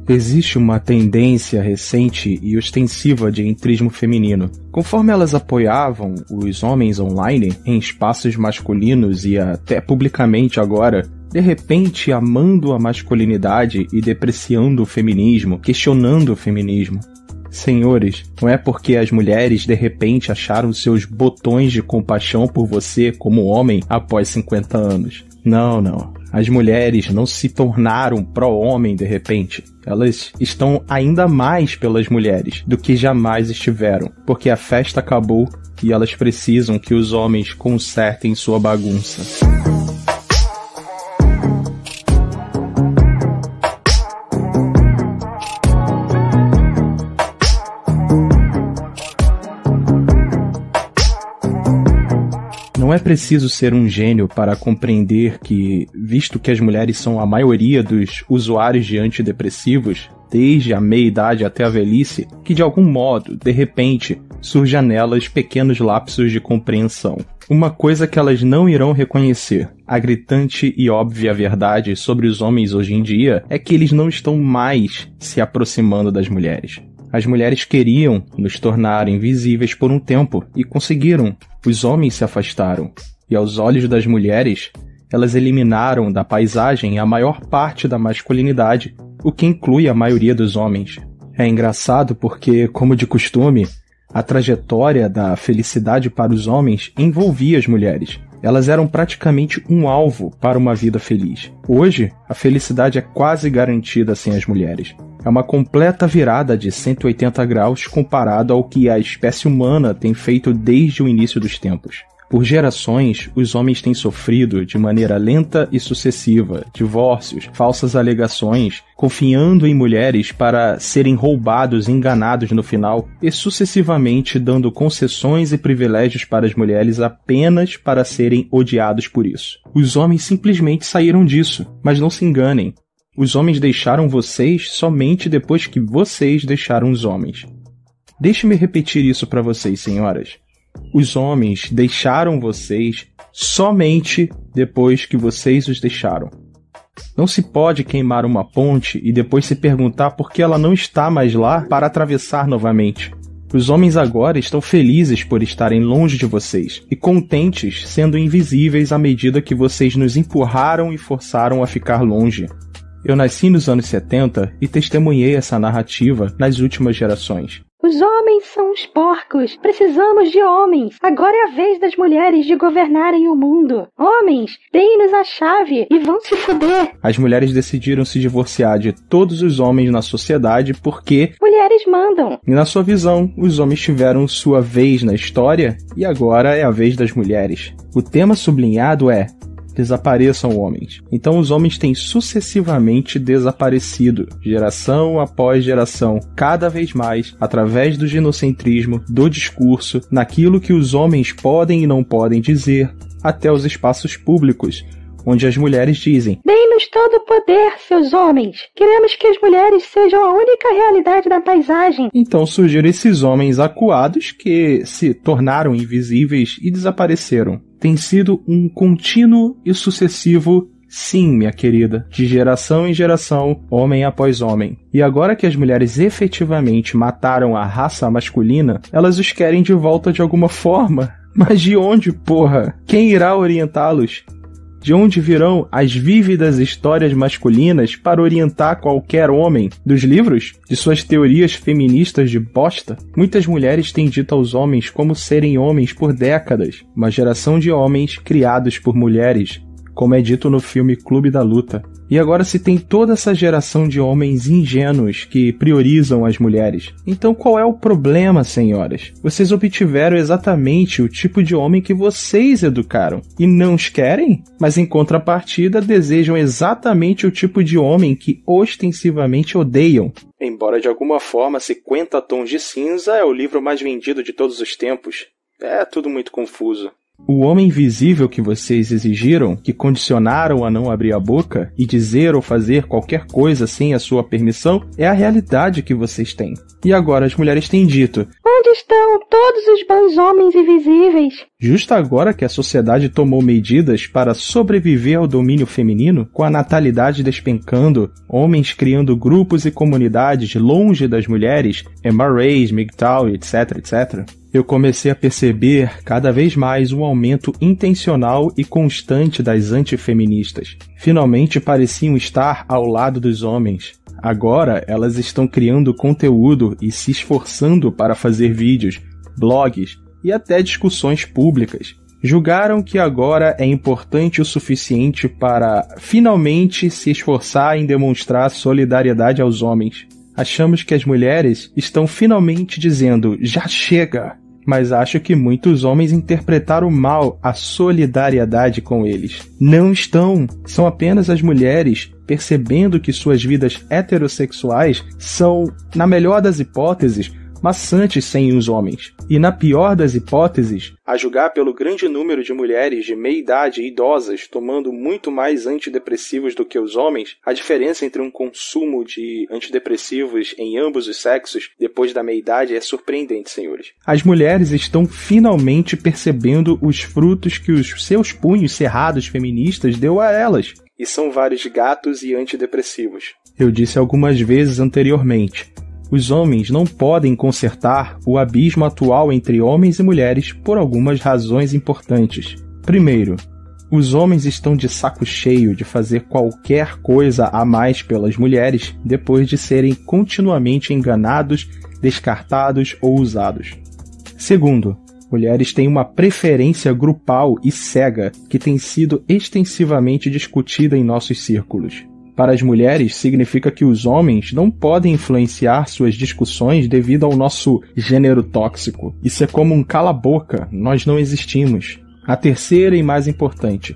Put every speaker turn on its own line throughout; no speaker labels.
Existe uma tendência recente e ostensiva de entrismo feminino. Conforme elas apoiavam os homens online em espaços masculinos e até publicamente agora, de repente amando a masculinidade e depreciando o feminismo, questionando o feminismo. Senhores, não é porque as mulheres de repente acharam seus botões de compaixão por você como homem após 50 anos. Não. As mulheres não se tornaram pró-homem de repente. Elas estão ainda mais pelas mulheres do que jamais estiveram, porque a festa acabou e elas precisam que os homens consertem sua bagunça. Não é preciso ser um gênio para compreender que, visto que as mulheres são a maioria dos usuários de antidepressivos, desde a meia-idade até a velhice, que de algum modo, de repente, surja nelas pequenos lapsos de compreensão. Uma coisa que elas não irão reconhecer, a gritante e óbvia verdade sobre os homens hoje em dia, é que eles não estão mais se aproximando das mulheres. As mulheres queriam nos tornar invisíveis por um tempo e conseguiram. Os homens se afastaram. E aos olhos das mulheres, elas eliminaram da paisagem a maior parte da masculinidade, o que inclui a maioria dos homens. É engraçado porque, como de costume, a trajetória da felicidade para os homens envolvia as mulheres. Elas eram praticamente um alvo para uma vida feliz. Hoje, a felicidade é quase garantida sem as mulheres. É uma completa virada de 180 graus comparado ao que a espécie humana tem feito desde o início dos tempos. Por gerações, os homens têm sofrido de maneira lenta e sucessiva divórcios, falsas alegações, confiando em mulheres para serem roubados e enganados no final, e sucessivamente dando concessões e privilégios para as mulheres apenas para serem odiados por isso. Os homens simplesmente saíram disso, mas não se enganem. Os homens deixaram vocês somente depois que vocês deixaram os homens. Deixe-me repetir isso para vocês, senhoras. Os homens deixaram vocês somente depois que vocês os deixaram. Não se pode queimar uma ponte e depois se perguntar por que ela não está mais lá para atravessar novamente. Os homens agora estão felizes por estarem longe de vocês e contentes sendo invisíveis à medida que vocês nos empurraram e forçaram a ficar longe. Eu nasci nos anos 70 e testemunhei essa narrativa nas últimas gerações.
Os homens são os porcos. Precisamos de homens. Agora é a vez das mulheres de governarem o mundo. Homens, deem-nos a chave e vão se fuder.
As mulheres decidiram se divorciar de todos os homens na sociedade porque
mulheres mandam.
E na sua visão, os homens tiveram sua vez na história e agora é a vez das mulheres. O tema sublinhado é: desapareçam homens. Então os homens têm sucessivamente desaparecido, geração após geração, cada vez mais, através do ginocentrismo, do discurso, naquilo que os homens podem e não podem dizer, até os espaços públicos, onde as mulheres dizem:
deem-nos todo o poder, seus homens. Queremos que as mulheres sejam a única realidade da paisagem.
Então surgiram esses homens acuados que se tornaram invisíveis e desapareceram. Tem sido um contínuo e sucessivo sim, minha querida, de geração em geração, homem após homem. E agora que as mulheres efetivamente mataram a raça masculina, elas os querem de volta de alguma forma. Mas de onde, porra? Quem irá orientá-los? De onde virão as vívidas histórias masculinas para orientar qualquer homem? Dos livros? De suas teorias feministas de bosta? Muitas mulheres têm dito aos homens como serem homens por décadas. Uma geração de homens criados por mulheres, como é dito no filme Clube da Luta. E agora se tem toda essa geração de homens ingênuos que priorizam as mulheres. Então qual é o problema, senhoras? Vocês obtiveram exatamente o tipo de homem que vocês educaram. E não os querem? Mas em contrapartida desejam exatamente o tipo de homem que ostensivamente odeiam. Embora de alguma forma 50 Tons de Cinza é o livro mais vendido de todos os tempos. É tudo muito confuso. O homem invisível que vocês exigiram, que condicionaram a não abrir a boca e dizer ou fazer qualquer coisa sem a sua permissão, é a realidade que vocês têm. E agora as mulheres têm dito:
onde estão todos os bons homens invisíveis.
Justo agora que a sociedade tomou medidas para sobreviver ao domínio feminino, com a natalidade despencando, homens criando grupos e comunidades longe das mulheres, MRAs, MGTOW, etc., eu comecei a perceber cada vez mais um aumento intencional e constante das antifeministas. Finalmente pareciam estar ao lado dos homens. Agora elas estão criando conteúdo e se esforçando para fazer vídeos, blogs e até discussões públicas. Julgaram que agora é importante o suficiente para finalmente se esforçar em demonstrar solidariedade aos homens. Achamos que as mulheres estão finalmente dizendo, já chega! Mas acho que muitos homens interpretaram mal a solidariedade com eles. Não estão. São apenas as mulheres percebendo que suas vidas heterossexuais são, na melhor das hipóteses, maçantes sem os homens. E na pior das hipóteses, a julgar pelo grande número de mulheres de meia idade e idosas tomando muito mais antidepressivos do que os homens, a diferença entre um consumo de antidepressivos em ambos os sexos depois da meia idade é surpreendente, senhores. As mulheres estão finalmente percebendo os frutos que os seus punhos cerrados feministas deu a elas. E são vários gatos e antidepressivos. Eu disse algumas vezes anteriormente, os homens não podem consertar o abismo atual entre homens e mulheres por algumas razões importantes. Primeiro, os homens estão de saco cheio de fazer qualquer coisa a mais pelas mulheres depois de serem continuamente enganados, descartados ou usados. Segundo, mulheres têm uma preferência grupal e cega que tem sido extensivamente discutida em nossos círculos. Para as mulheres, significa que os homens não podem influenciar suas discussões devido ao nosso gênero tóxico. Isso é como um cala-boca, nós não existimos. A terceira e mais importante.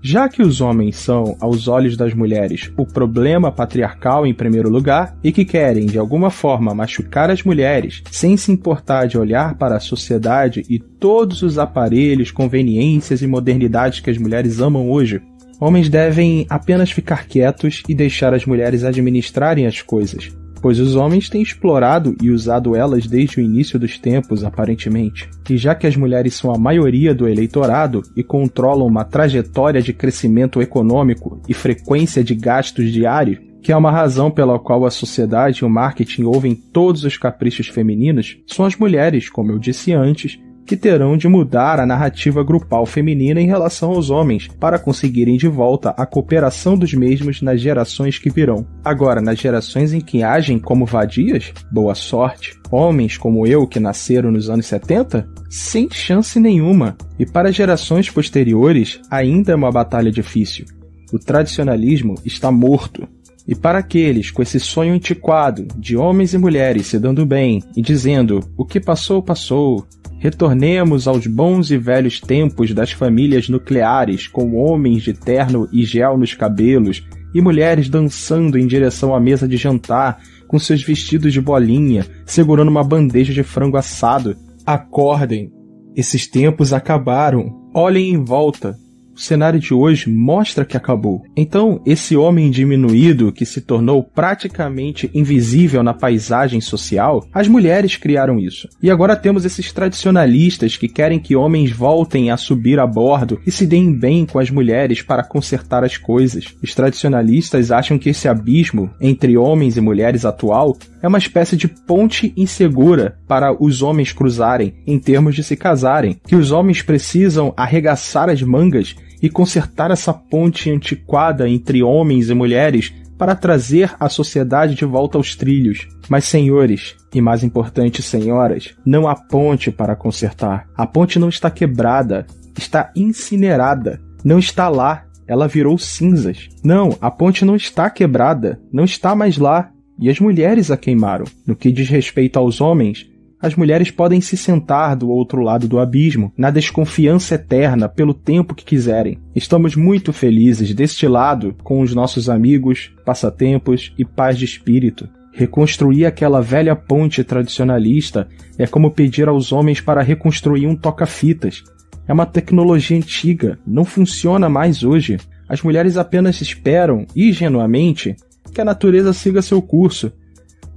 Já que os homens são, aos olhos das mulheres, o problema patriarcal em primeiro lugar e que querem, de alguma forma, machucar as mulheres, sem se importar de olhar para a sociedade e todos os aparelhos, conveniências e modernidades que as mulheres amam hoje, homens devem apenas ficar quietos e deixar as mulheres administrarem as coisas, pois os homens têm explorado e usado elas desde o início dos tempos, aparentemente. E já que as mulheres são a maioria do eleitorado e controlam uma trajetória de crescimento econômico e frequência de gastos diários, que é uma razão pela qual a sociedade e o marketing ouvem todos os caprichos femininos, são as mulheres, como eu disse antes, que terão de mudar a narrativa grupal feminina em relação aos homens para conseguirem de volta a cooperação dos mesmos nas gerações que virão. Agora, nas gerações em que agem como vadias, boa sorte. Homens como eu que nasceram nos anos 70, sem chance nenhuma. E para gerações posteriores, ainda é uma batalha difícil. O tradicionalismo está morto. E para aqueles com esse sonho antiquado de homens e mulheres se dando bem e dizendo o que passou, passou, retornemos aos bons e velhos tempos das famílias nucleares com homens de terno e gel nos cabelos e mulheres dançando em direção à mesa de jantar com seus vestidos de bolinha, segurando uma bandeja de frango assado. Acordem! Esses tempos acabaram. Olhem em volta. O cenário de hoje mostra que acabou. Então, esse homem diminuído que se tornou praticamente invisível na paisagem social, as mulheres criaram isso. E agora temos esses tradicionalistas que querem que homens voltem a subir a bordo e se deem bem com as mulheres para consertar as coisas. Os tradicionalistas acham que esse abismo entre homens e mulheres atual é uma espécie de ponte insegura para os homens cruzarem em termos de se casarem, que os homens precisam arregaçar as mangas e consertar essa ponte antiquada entre homens e mulheres para trazer a sociedade de volta aos trilhos. Mas, senhores, e mais importante, senhoras, não há ponte para consertar. A ponte não está quebrada, está incinerada, não está lá, ela virou cinzas. Não, a ponte não está quebrada, não está mais lá, e as mulheres a queimaram. No que diz respeito aos homens, as mulheres podem se sentar do outro lado do abismo, na desconfiança eterna, pelo tempo que quiserem. Estamos muito felizes deste lado com os nossos amigos, passatempos e paz de espírito. Reconstruir aquela velha ponte tradicionalista é como pedir aos homens para reconstruir um toca-fitas. É uma tecnologia antiga, não funciona mais hoje. As mulheres apenas esperam, ingenuamente, que a natureza siga seu curso.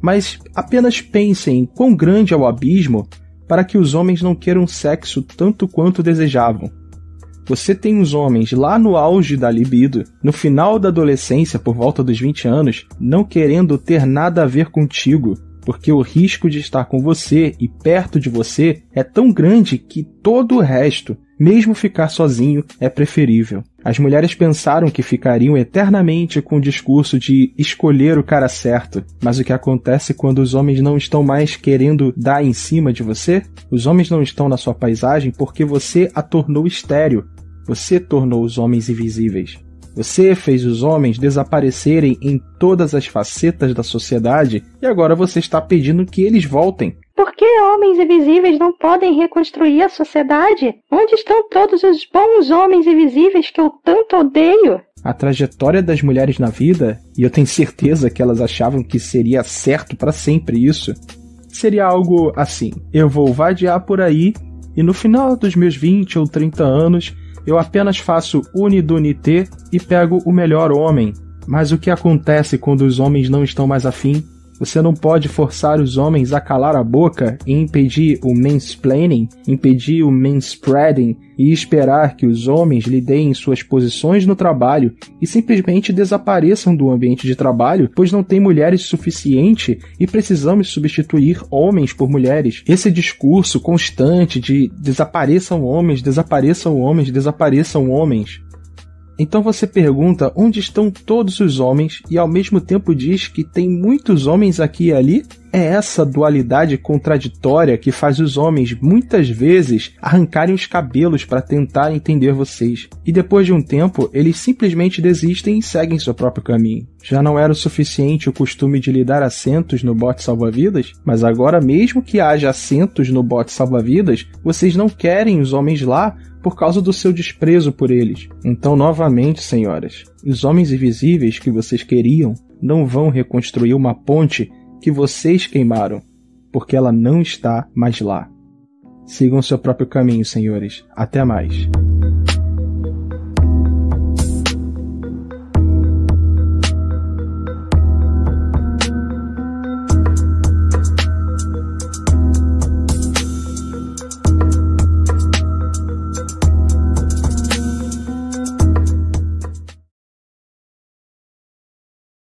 Mas apenas pensem em quão grande é o abismo para que os homens não queiram sexo tanto quanto desejavam. Você tem os homens lá no auge da libido, no final da adolescência, por volta dos 20 anos, não querendo ter nada a ver contigo, porque o risco de estar com você e perto de você é tão grande que todo o resto, mesmo ficar sozinho, é preferível. As mulheres pensaram que ficariam eternamente com o discurso de escolher o cara certo, mas o que acontece quando os homens não estão mais querendo dar em cima de você? Os homens não estão na sua paisagem porque você a tornou estéril. Você tornou os homens invisíveis. Você fez os homens desaparecerem em todas as facetas da sociedade e agora você está pedindo que eles voltem.
Por que homens invisíveis não podem reconstruir a sociedade? Onde estão todos os bons homens invisíveis que eu tanto odeio?
A trajetória das mulheres na vida, e eu tenho certeza que elas achavam que seria certo para sempre isso, seria algo assim: eu vou vadiar por aí e no final dos meus 20 ou 30 anos eu apenas faço unidunité e pego o melhor homem. Mas o que acontece quando os homens não estão mais afim? Você não pode forçar os homens a calar a boca e impedir o mansplaining, impedir o manspreading e esperar que os homens lhe deem suas posições no trabalho e simplesmente desapareçam do ambiente de trabalho, pois não tem mulheres suficiente e precisamos substituir homens por mulheres. Esse discurso constante de desapareçam homens, desapareçam homens, desapareçam homens. Então você pergunta onde estão todos os homens e ao mesmo tempo diz que tem muitos homens aqui e ali? É essa dualidade contraditória que faz os homens muitas vezes arrancarem os cabelos para tentar entender vocês. E depois de um tempo, eles simplesmente desistem e seguem seu próprio caminho. Já não era o suficiente o costume de lhe dar assentos no bote salva-vidas? Mas agora, mesmo que haja assentos no bote salva-vidas, vocês não querem os homens lá por causa do seu desprezo por eles. Então, novamente, senhoras, os homens invisíveis que vocês queriam não vão reconstruir uma ponte que vocês queimaram, porque ela não está mais lá. Sigam seu próprio caminho, senhores. Até mais.